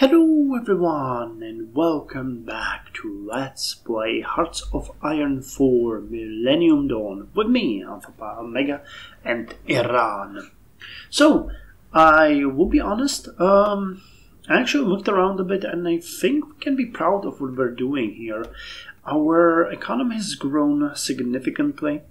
Hello everyone and welcome back to Let's Play Hearts of Iron 4 Millennium Dawn with me, Alpha Omega and Iran. So, I will be honest, I actually looked around a bit and I think we can be proud of what we're doing here. Our economy has grown significantly.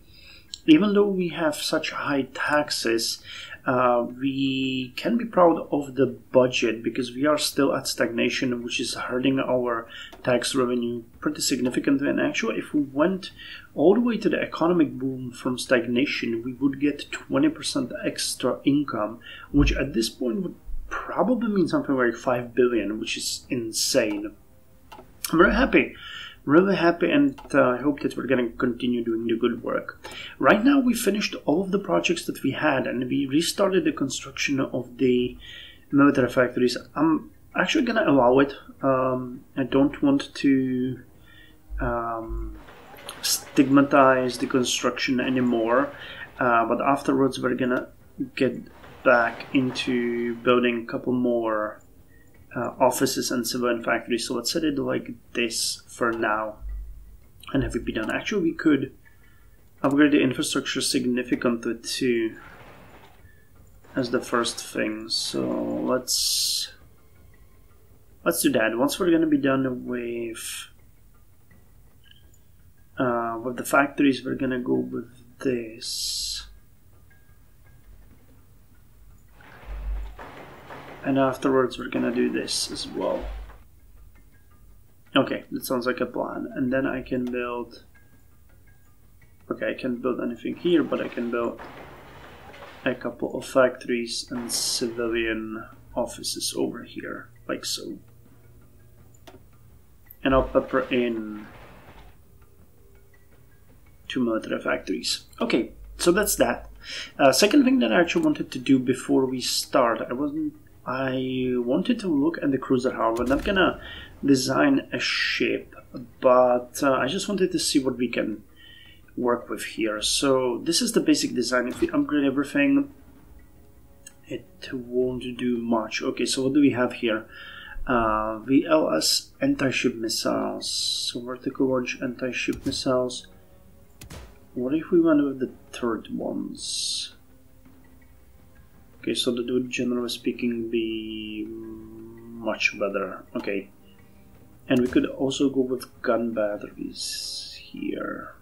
Even though we have such high taxes, we can be proud of the budget because we are still at stagnation, which is hurting our tax revenue pretty significantly. And actually, if we went all the way to the economic boom from stagnation, we would get 20% extra income, which at this point would probably mean something like 5 billion, which is insane. I'm very happy. Really happy, and I hope that we're going to continue doing the good work. Right now we finished all of the projects that we had and we restarted the construction of the military factories. I'm actually going to allow it. I don't want to stigmatize the construction anymore, but afterwards we're going to get back into building a couple more offices and civilian factories. So let's set it like this for now and have it be done. Actually, we could upgrade the infrastructure significantly too as the first thing. So let's do that. Once we're going to be done with the factories, we're going to go with this. And afterwards we're gonna do this as well. Okay, that sounds like a plan. And then I can build... Okay, I can't build anything here, but I can build a couple of factories and civilian offices over here, like so. And I'll pepper in 2 military factories. Okay, so that's that. Second thing that I actually wanted to do before we start, I wanted to look at the cruiser hull. We're not gonna design a ship, but I just wanted to see what we can work with here. So this is the basic design. If we upgrade everything, it won't do much. Okay, so what do we have here? VLS anti-ship missiles. So vertical launch anti-ship missiles. What if we went with the third ones? Okay, so that would, generally speaking, be much better. Okay. And we could also go with gun batteries here.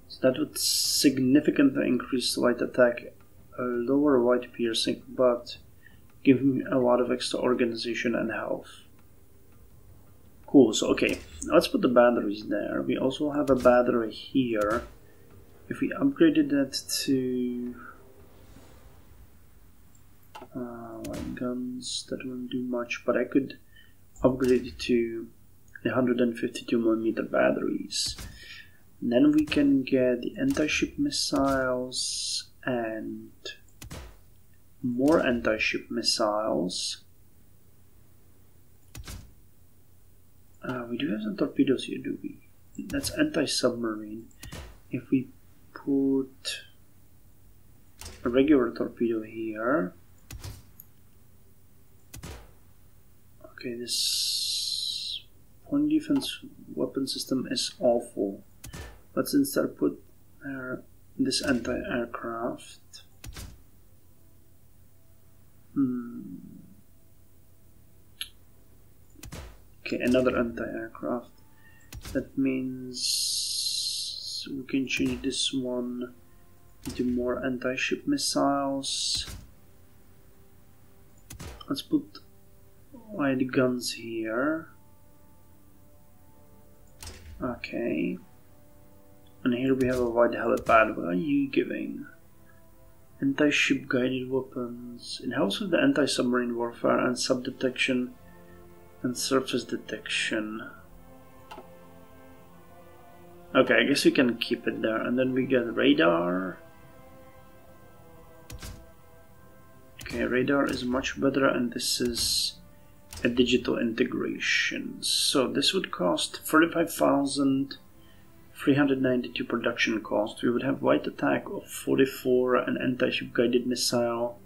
So that would significantly increase light attack, lower light piercing, but give me a lot of extra organization and health. Cool, so okay, let's put the batteries there. We also have a battery here. If we upgraded that to... light guns, that won't do much, but I could upgrade it to 152mm batteries. And then we can get the anti-ship missiles and more anti-ship missiles. We do have some torpedoes here, do we? That's anti-submarine. If we put a regular torpedo here. Okay, this point defense weapon system is awful. Let's instead put this anti-aircraft. Okay, another anti-aircraft. That means we can change this one into more anti-ship missiles. Let's put light guns here. Okay. And here we have a wide helipad. What are you giving? Anti-ship guided weapons. It helps with the anti-submarine warfare and sub-detection and surface detection. Okay, I guess we can keep it there. And then we get radar. Okay, radar is much better, and this is a digital integration. So this would cost 35,392 production cost. We would have light attack of 44 and anti-ship guided missile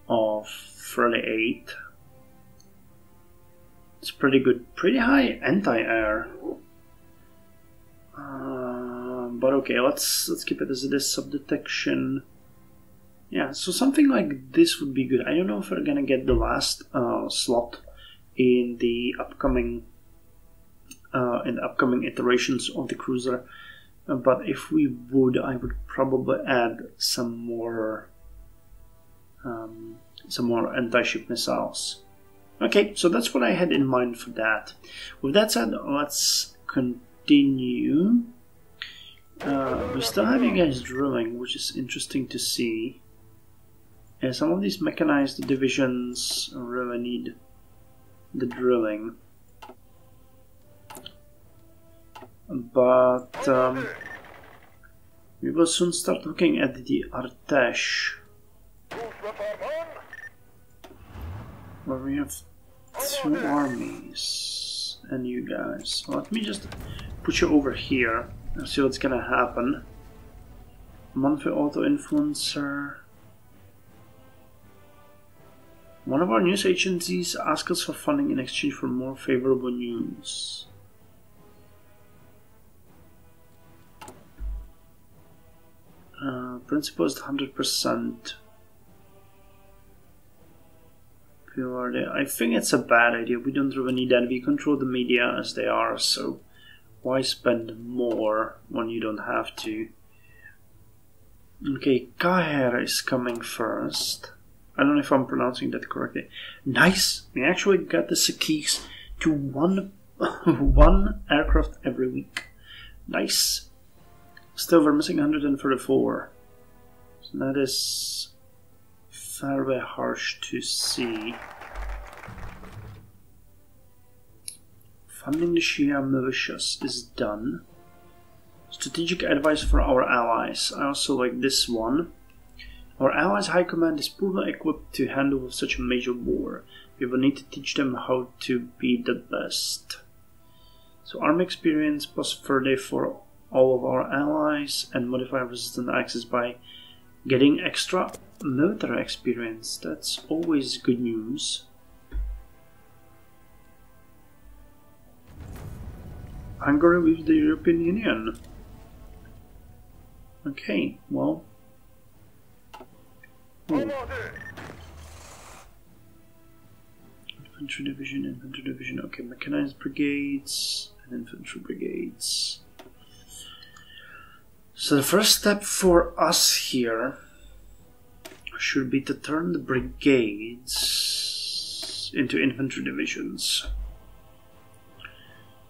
of 38. It's pretty good. Pretty high anti-air. But okay, let's keep it as it is. Sub-detection. Yeah, so something like this would be good. I don't know if we're gonna get the last slot in the upcoming iterations of the cruiser, but if we would, I would probably add some more anti-ship missiles. Okay, so that's what I had in mind for that. With that said, let's continue. We still have you guys drilling, which is interesting to see. Yeah, some of these mechanized divisions really need the drilling. But we will soon start looking at the Artesh, where we have 2 armies and you guys. So let me just put you over here and see what's gonna happen. Monthly auto-influencer. One of our news agencies asks us for funding in exchange for more favorable news. Principal is 100%. I think it's a bad idea. We don't really need that. We control the media as they are, so why spend more when you don't have to? Okay, Kaher is coming first. I don't know if I'm pronouncing that correctly. Nice! We actually got the Sakis to one aircraft every week. Nice. Still, we're missing 134. So that is very harsh to see. Funding the Shia militias is done. Strategic advice for our allies. I also like this one. Our allies' high command is poorly equipped to handle such a major war. We will need to teach them how to be the best. So army experience plus 30 for all of our allies, and modify resistant access by getting extra military experience. That's always good news. Hungary leaves the European Union. Okay, well. Infantry division. Okay, mechanized brigades and infantry brigades. So the first step for us here should be to turn the brigades into infantry divisions.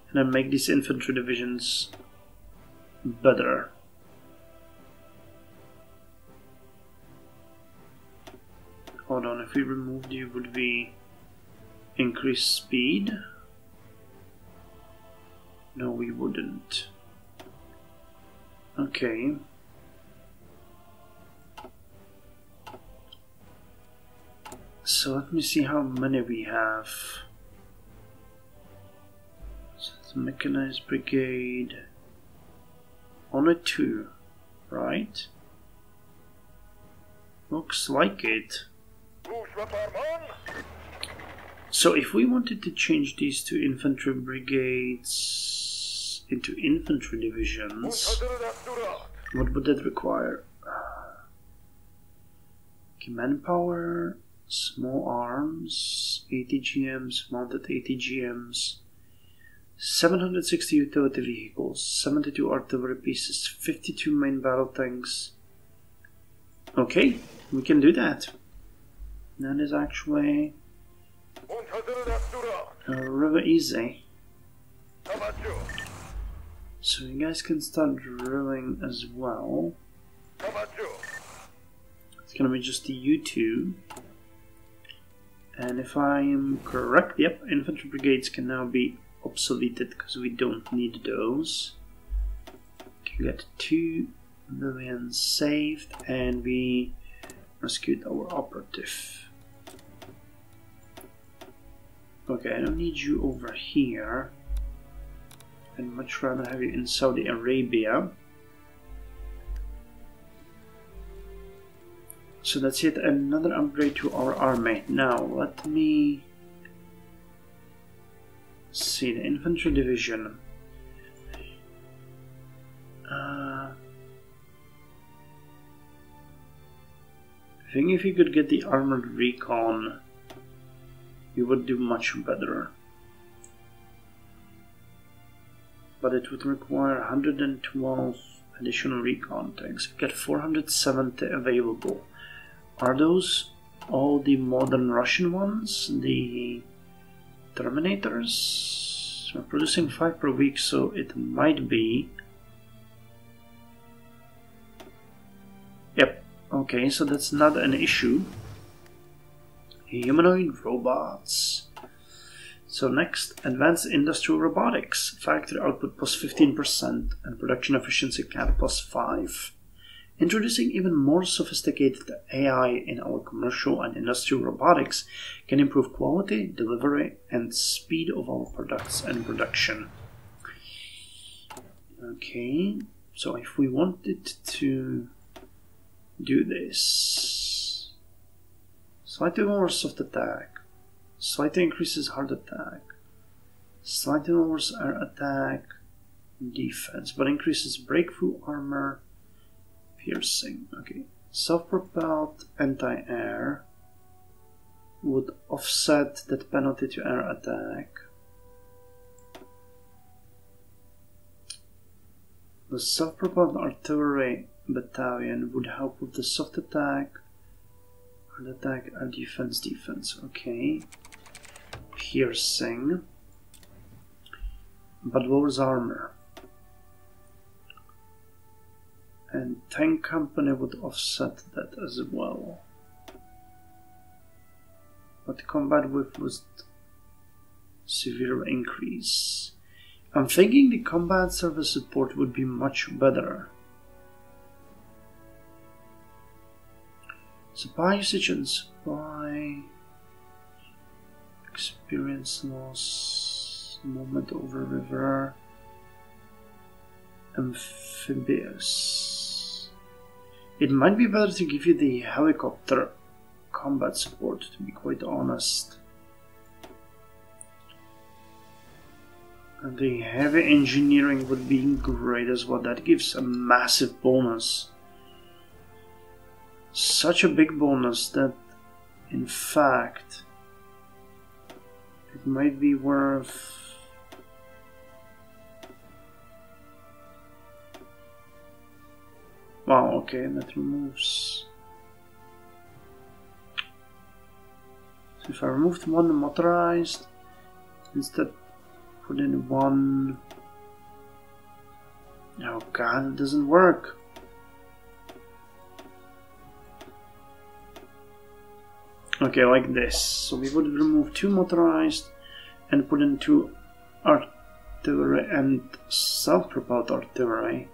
And then make these infantry divisions better. Hold on, if we removed you, would we increase speed? No, we wouldn't. Okay. So let me see how many we have. So it's a mechanized brigade. Only 2, right? Looks like it. So if we wanted to change these 2 infantry brigades into infantry divisions, what would that require? Okay, manpower, small arms, ATGMs, mounted ATGMs, 760 utility vehicles, 72 artillery pieces, 52 main battle tanks. Okay, we can do that. That is actually really easy. So you guys can start drilling as well. It's gonna be just the U2. And if I am correct, yep, infantry brigades can now be obsoleted because we don't need those. Can get 2 million saved, and we rescued our operative. Okay, I don't need you over here. I'd much rather have you in Saudi Arabia. So that's yet another upgrade to our army. Now, let me see, the infantry division. I think if you could get the armored recon, you would do much better. But it would require 112 additional recon tanks. We get 470 available. Are those all the modern Russian ones? The Terminators? We're producing 5 per week, so it might be. Yep. Okay, so that's not an issue. Humanoid robots. So next, advanced industrial robotics. Factory output plus 15% and production efficiency cap plus 5. Introducing even more sophisticated AI in our commercial and industrial robotics can improve quality, delivery, and speed of our products and production. Okay, so if we wanted to do this, slightly more soft attack, slightly increases hard attack, slightly lowers air attack, defense, but increases breakthrough armor, piercing. Okay, self-propelled anti-air would offset that penalty to air attack. The self-propelled artillery battalion would help with the soft attack, hard attack, air defense, defense. Okay, piercing, but lowers armor. And tank company would offset that as well. But combat whip was severe increase. I'm thinking the combat service support would be much better. Supply usage and supply experience loss, movement over river, amphibious. It might be better to give you the helicopter combat support, to be quite honest. And the heavy engineering would be great as well. That gives a massive bonus. Such a big bonus that, in fact, it might be worth... Wow, okay, that removes... So if I removed one motorized, instead put in one... Oh god, it doesn't work. Okay, like this. So we would remove 2 motorized and put in 2 artillery and self-propelled artillery.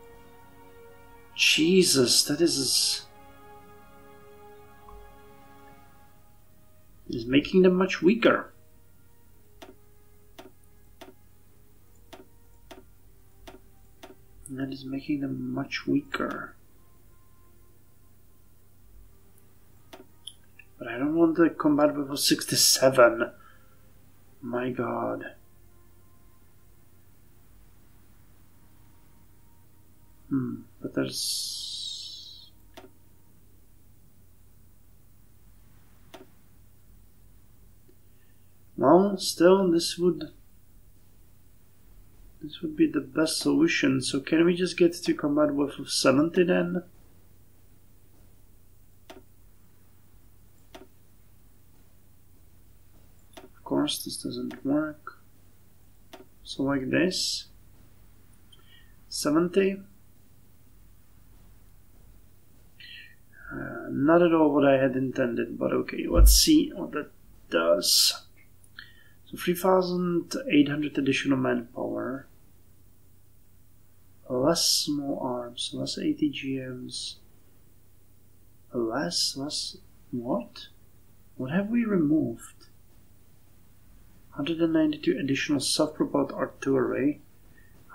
Jesus, that is making them much weaker. That is making them much weaker. But I don't want the combat level 67. My god. But there's... Well, still, this would be the best solution. So can we just get to combat width of 70 then? Of course, this doesn't work. So like this. 70. Not at all what I had intended, but okay, let's see what that does. So 3,800 additional manpower, less small arms, less ATGMs, less, what? What have we removed? 192 additional self-propelled artillery,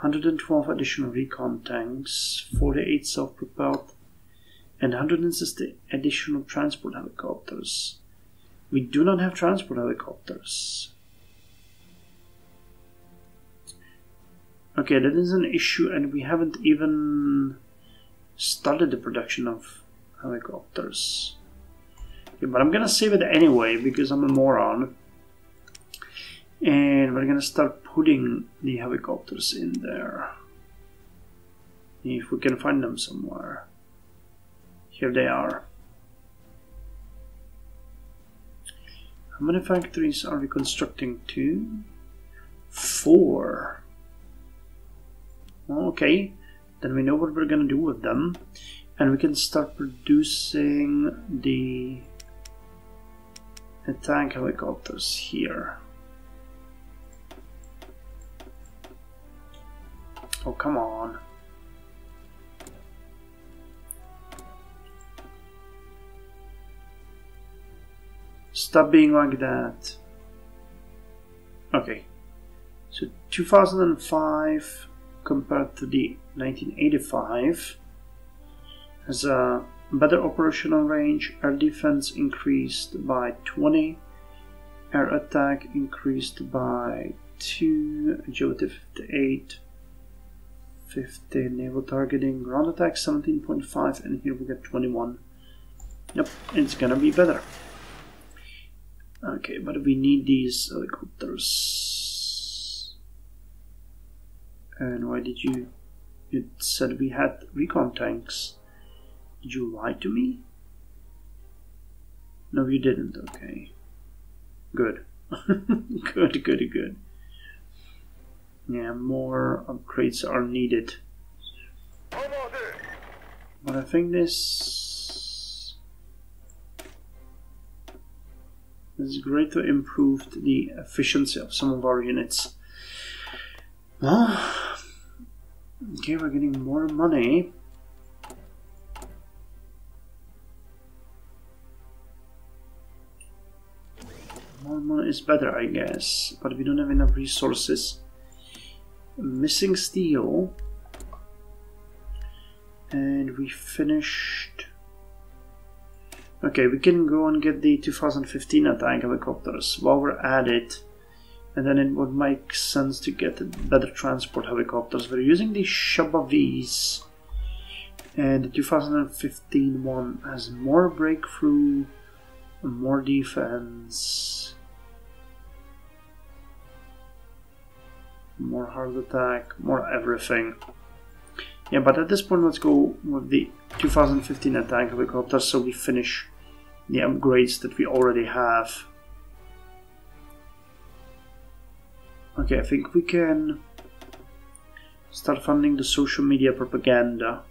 112 additional recon tanks, 48 self-propelled, and 160 additional transport helicopters. We do not have transport helicopters. Okay, that is an issue, and we haven't even started the production of helicopters. Okay, but I'm gonna save it anyway because I'm a moron. And we're gonna start putting the helicopters in there. If we can find them somewhere. Here they are. How many factories are we constructing? 2? 4. Okay, then we know what we're gonna do with them. And we can start producing the attack helicopters here. Oh, come on. Stop being like that. Okay. So 2005 compared to the 1985 has a better operational range. Air defense increased by 20. Air attack increased by 2. Agility 58. 50. Naval targeting. Ground attack 17.5. And here we get 21. Yep, it's gonna be better. Okay, but we need these helicopters. And why did you said we had recon tanks? Did you lie to me? No, you didn't. Okay. Good. Good. Yeah, more upgrades are needed. But I think this is great to improve the efficiency of some of our units. Well, okay, we're getting more money. More money is better, I guess, but we don't have enough resources. Missing steel. And we finished. Okay, we can go and get the 2015 attack helicopters while we're at it. And then it would make sense to get better transport helicopters. We're using the Shaba Vs. And the 2015 one has more breakthrough, more defense, more hard attack, more everything. Yeah, but at this point let's go with the 2015 attack helicopters so we finish the upgrades that we already have. Okay, I think we can start funding the social media propaganda.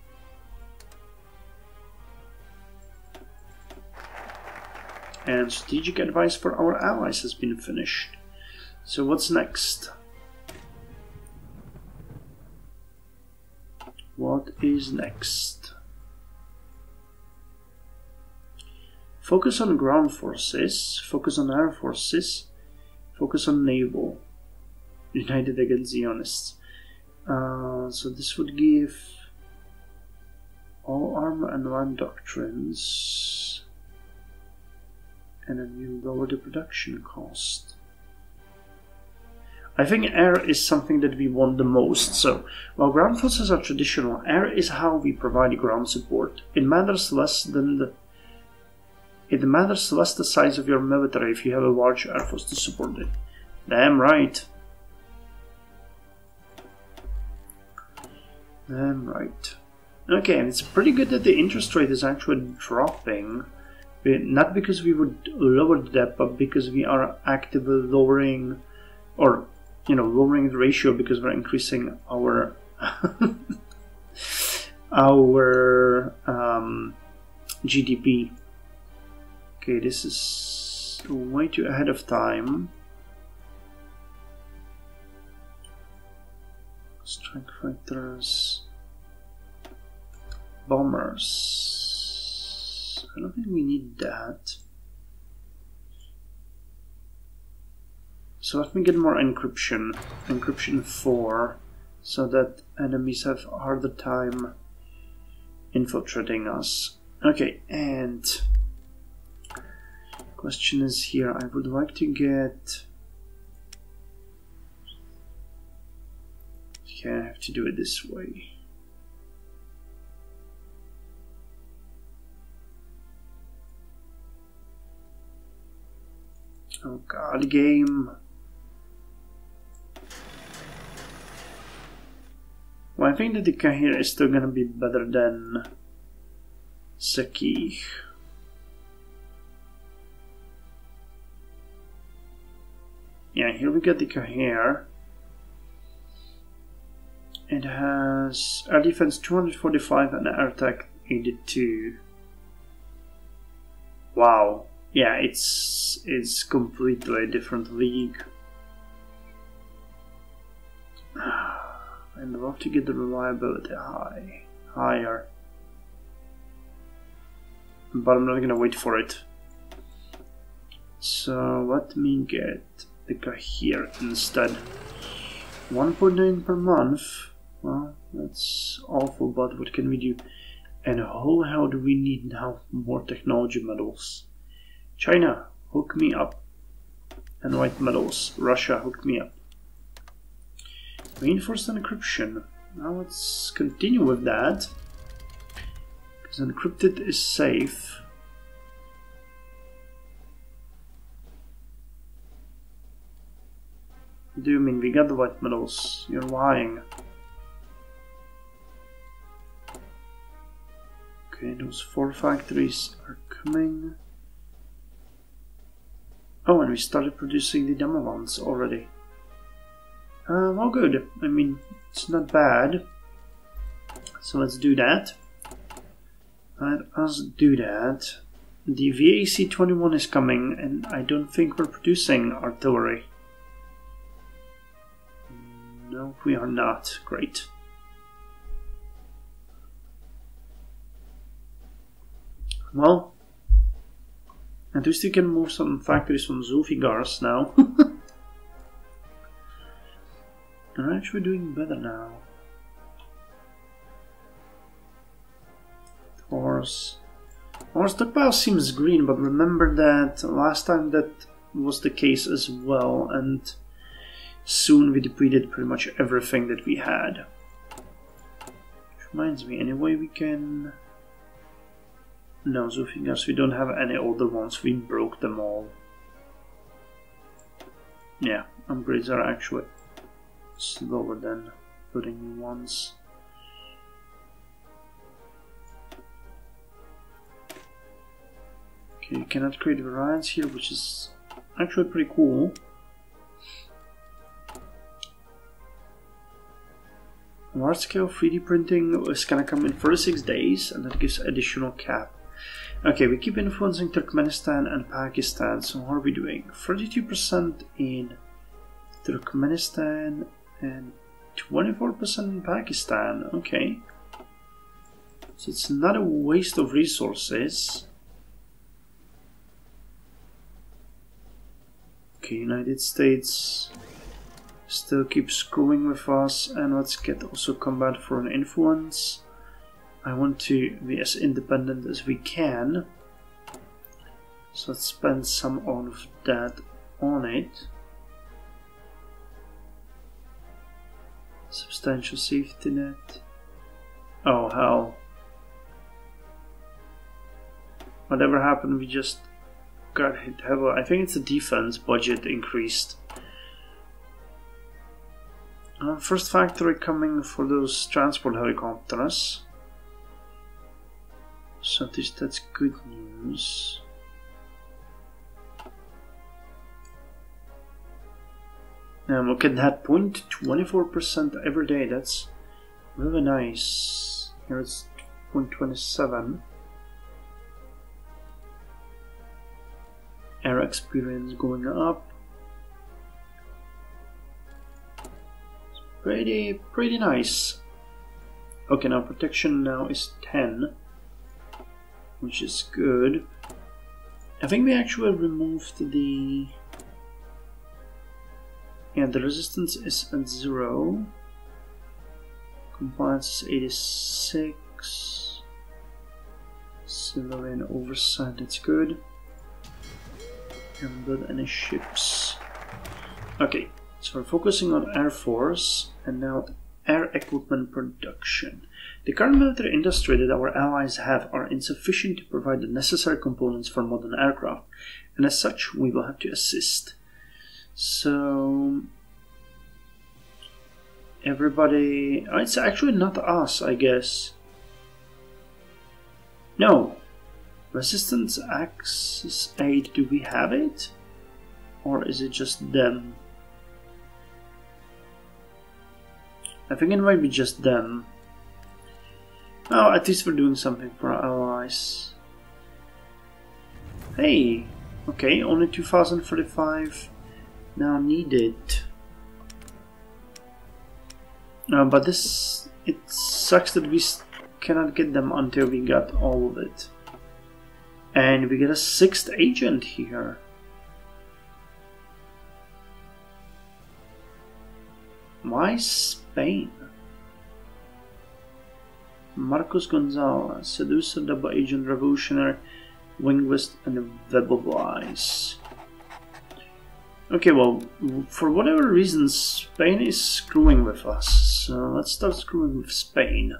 And strategic advice for our allies has been finished. So what's next? What is next? Focus on ground forces, focus on air forces, focus on naval. United against Zionists. So this would give all armor and land doctrines, and then you lower the production cost. I think air is something that we want the most. So while ground forces are traditional, air is how we provide ground support. It matters less the size of your military if you have a large air force to support it. Damn right. Damn right. Okay, and it's pretty good that the interest rate is actually dropping. Not because we would lower the debt, but because we are actively lowering, or lowering the ratio because we're increasing our our GDP. Okay, this is way too ahead of time. Strike fighters, bombers. I don't think we need that. So let me get more encryption. Encryption 4, so that enemies have a harder time infiltrating us. Okay, and question is here. I would like to get Okay, I have to do it this way. Oh god, game. Well, I think that the Kahir is still gonna be better than Saki. Yeah, here we got the Kahir. It has air defense 245 and air attack 82. Wow. Yeah, it's completely a different league. I'd love to get the reliability higher. But I'm not gonna wait for it. So let me get the Kahir instead. 1.9 per month. Well, that's awful, but what can we do? And how do we need now more technology medals? China, hook me up. And white medals. Russia, hook me up. Reinforced encryption. Now let's continue with that. Because encrypted is safe. What do you mean? We got the white medals. You're lying. Okay, those 4 factories are coming. Oh, and we started producing the demo ones already. Well, good. I mean, it's not bad. So let's do that. Let us do that. The VAC-21 is coming, and I don't think we're producing artillery. No, we are not. Great. Well, at least you can move some factories from Zulfigars now. They're actually doing better now. Horse. Our stockpile seems green, but remember that last time that was the case as well, and soon we depleted pretty much everything that we had. Which reminds me, anyway, we can... No, Zulfigars, we don't have any older ones, we broke them all. Yeah, upgrades are actually slower than putting new ones. Okay, you cannot create variants here, which is actually pretty cool. Large scale 3D printing is gonna come in 46 days, and that gives additional cap. Okay, we keep influencing Turkmenistan and Pakistan, so how are we doing? 32% in Turkmenistan and 24% in Pakistan. Okay. So it's not a waste of resources. Okay, United States still keeps going with us, and let's get also combat foreign influence. I want to be as independent as we can, so let's spend some of that on it. Substantial safety net. Oh hell. Whatever happened, we just got hit heavily. I think it's the defense budget increased. First factory coming for those transport helicopters. So that's good news. And look at that point, 24% every day. That's really nice. Here it's 0.27. Air experience going up. It's pretty nice. Okay, now protection now is 10, which is good. I think we actually removed the... Yeah, the resistance is at 0. Compliance is 86. Civilian oversight, that's good. Haven't built any ships. Okay, so we're focusing on Air Force, and now air equipment production. The current military industry that our allies have are insufficient to provide the necessary components for modern aircraft, and as such we will have to assist. So everybody, it's actually not us, I guess. No. Resistance Axis aid, do we have it? Or is it just them? I think it might be just them. Oh, at least we're doing something for our allies. Hey, okay, only 2045 now needed. But this, it sucks that we cannot get them until we got all of it. And we get a 6th agent here. Why Spain? Marcos Gonzalez, seducer, double agent, revolutionary, linguist, and web of lies. Okay, well, for whatever reason, Spain is screwing with us. So let's start screwing with Spain.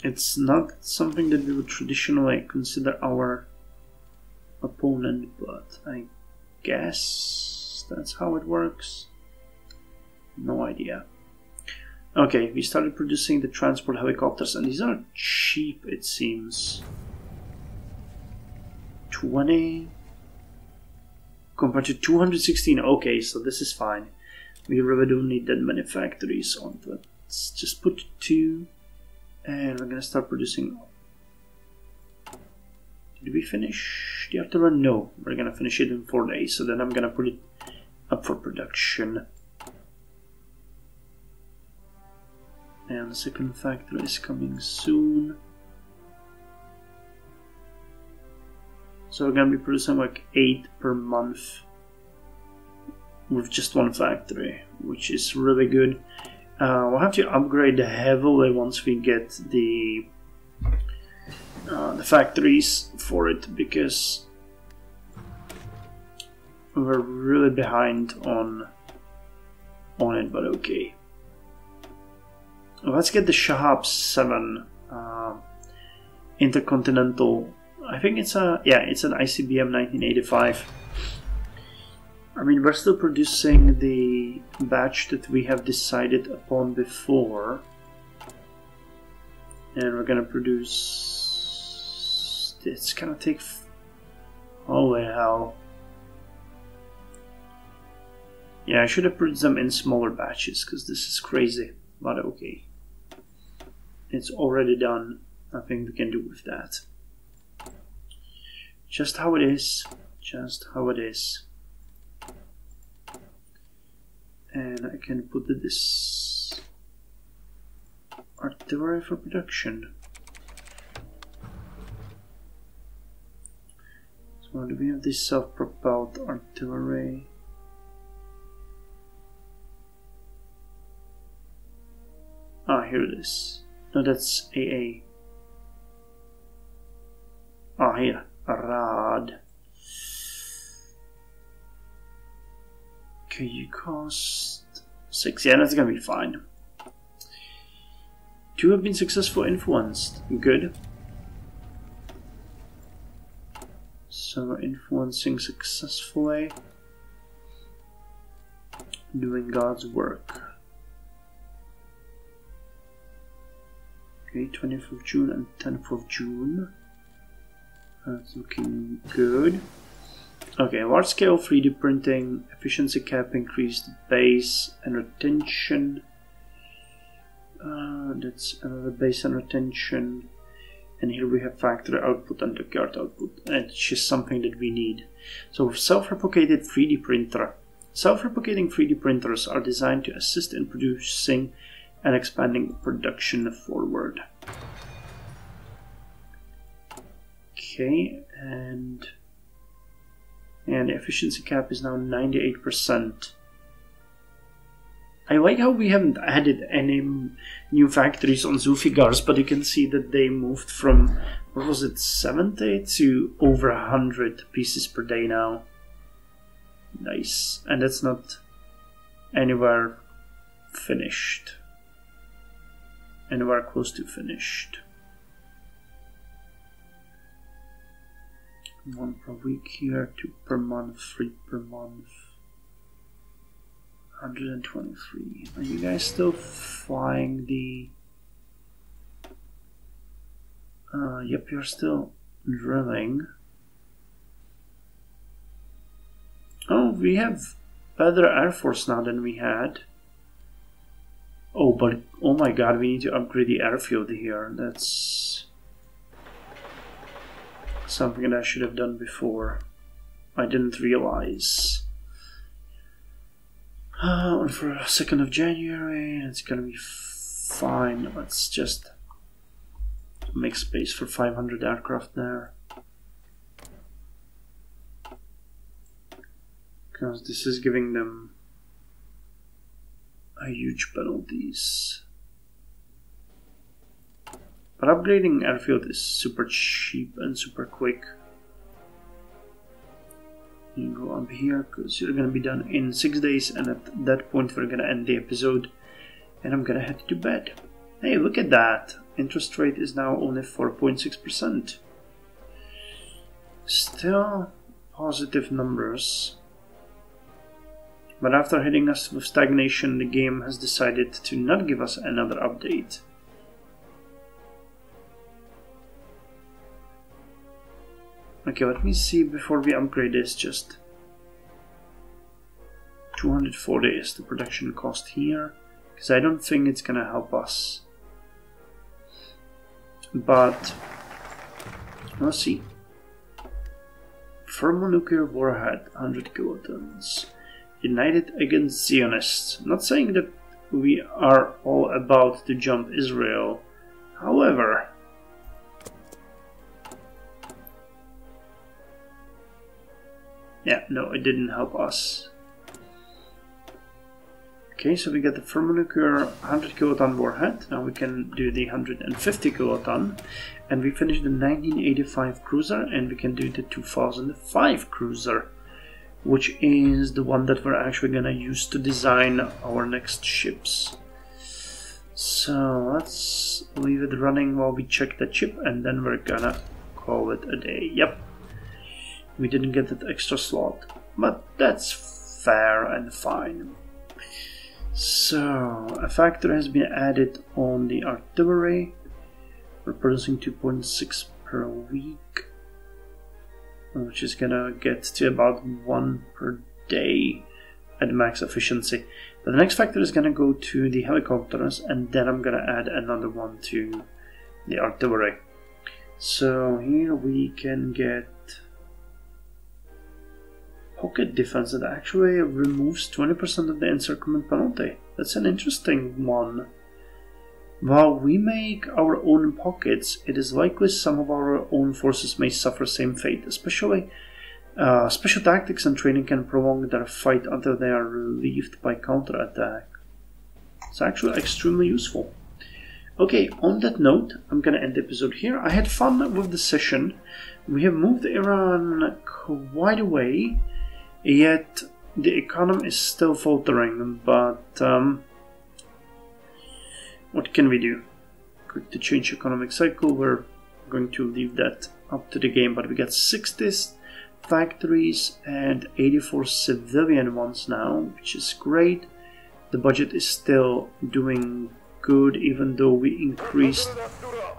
It's not something that we would traditionally consider our opponent, but I guess that's how it works. No idea. Okay, we started producing the transport helicopters, and these are cheap, it seems. 20 compared to 216. Okay, so this is fine. We really don't need that many factories on. Let's just put 2. And we're gonna start producing. Did we finish the afterrun? No, we're gonna finish it in 4 days. So then I'm gonna put it up for production. And the second factory is coming soon. So we're gonna be producing like 8 per month with just 1 factory, which is really good. We'll have to upgrade heavily once we get the factories for it, because we're really behind on it. But okay, let's get the Shahab 7 intercontinental. I think it's an ICBM 1985. I mean, we're still producing the batch that we have decided upon before. And we're gonna produce... It's gonna take... Holy hell. Yeah, I should have produced them in smaller batches, because this is crazy. But okay. It's already done. Nothing we can do with that. Just how it is. Just how it is. And I can put this artillery for production. So do we have this self-propelled artillery? Ah, here it is. No, that's AA. Ah, here. Rad. Okay, you cost 6. Yeah, that's gonna be fine. 2 have been successfully influenced. Good. So we're influencing successfully. Doing God's work. Okay, 20th of June and 10th of June. That's looking good. Okay, large scale 3D printing, efficiency cap, increased base and retention. That's another base and retention. And here we have factory output and dockyard output. It's just something that we need. So self-replicated 3D printer. Self-replicating 3D printers are designed to assist in producing and expanding production forward. Okay, and the efficiency cap is now 98%. I like how we haven't added any new factories on Zulfigars, but you can see that they moved from, what was it, 70 to over 100 pieces per day now. Nice. And that's not anywhere finished. Anywhere close to finished. 1 per week here, 2 per month, 3 per month. 123. Are you guys still flying the... yep, you're still drilling. Oh, we have better Air Force now than we had. Oh, but oh my god, we need to upgrade the airfield here. That's something that I should have done before. I didn't realize. For 2nd of January, it's gonna be fine. Let's just make space for 500 aircraft there. Because this is giving them a huge penalties. But upgrading airfield is super cheap and super quick. You go up here because you're gonna be done in 6 days, and at that point we're gonna end the episode and I'm gonna head to bed. Hey, look at that! Interest rate is now only 4.6%. Still positive numbers. But after hitting us with stagnation, the game has decided to not give us another update. Okay, let me see before we upgrade this. Just 240 is the production cost here, because I don't think it's gonna help us. But let's see. Thermonuclear warhead, 100 kilotons. United against Zionists. Not saying that we are all about to jump Israel. However, yeah, no, it didn't help us. Okay, so we got the thermonuclear 100 kiloton warhead. Now we can do the 150 kiloton. And we finished the 1985 cruiser, and we can do the 2005 cruiser, which is the one that we're actually gonna use to design our next ships. So let's leave it running while we check the chip, and then we're gonna call it a day. Yep, we didn't get that extra slot, but that's fair and fine. So a factor has been added on the artillery. We're producing 2.6 per week, which is gonna get to about 1 per day at max efficiency. But the next factor is gonna go to the helicopters, and then I'm gonna add another one to the artillery. So here we can get pocket defense that actually removes 20% of the encirclement penalty. That's an interesting one. While we make our own pockets, it is likely some of our own forces may suffer same fate. Especially, special tactics and training can prolong their fight until they are relieved by counterattack. It's actually extremely useful. Okay, on that note, I'm gonna end the episode here. I had fun with the session. We have moved Iran quite a way, yet the economy is still faltering, but what can we do? Click to change economic cycle. We're going to leave that up to the game, but we got 60 factories and 84 civilian ones now, which is great. The budget is still doing good, even though we increased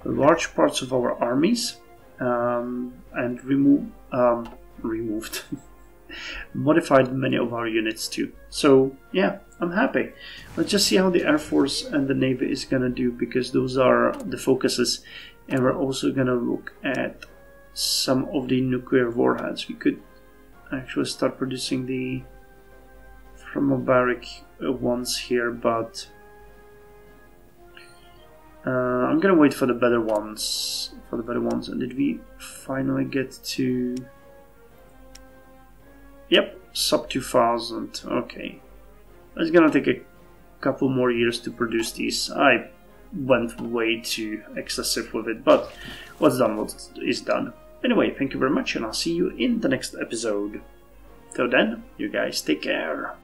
large parts of our armies and removed modified many of our units too. So yeah, I'm happy. Let's just see how the Air Force and the Navy is gonna do, because those are the focuses, and we're also gonna look at some of the nuclear warheads. We could actually start producing the thermobaric ones here, but I'm gonna wait for the better ones. And did we finally get to? Yep, sub 2000. Okay, it's gonna take a couple more years to produce these. I went way too excessive with it, but what's done is done. Anyway, thank you very much, and I'll see you in the next episode. Till then, you guys take care.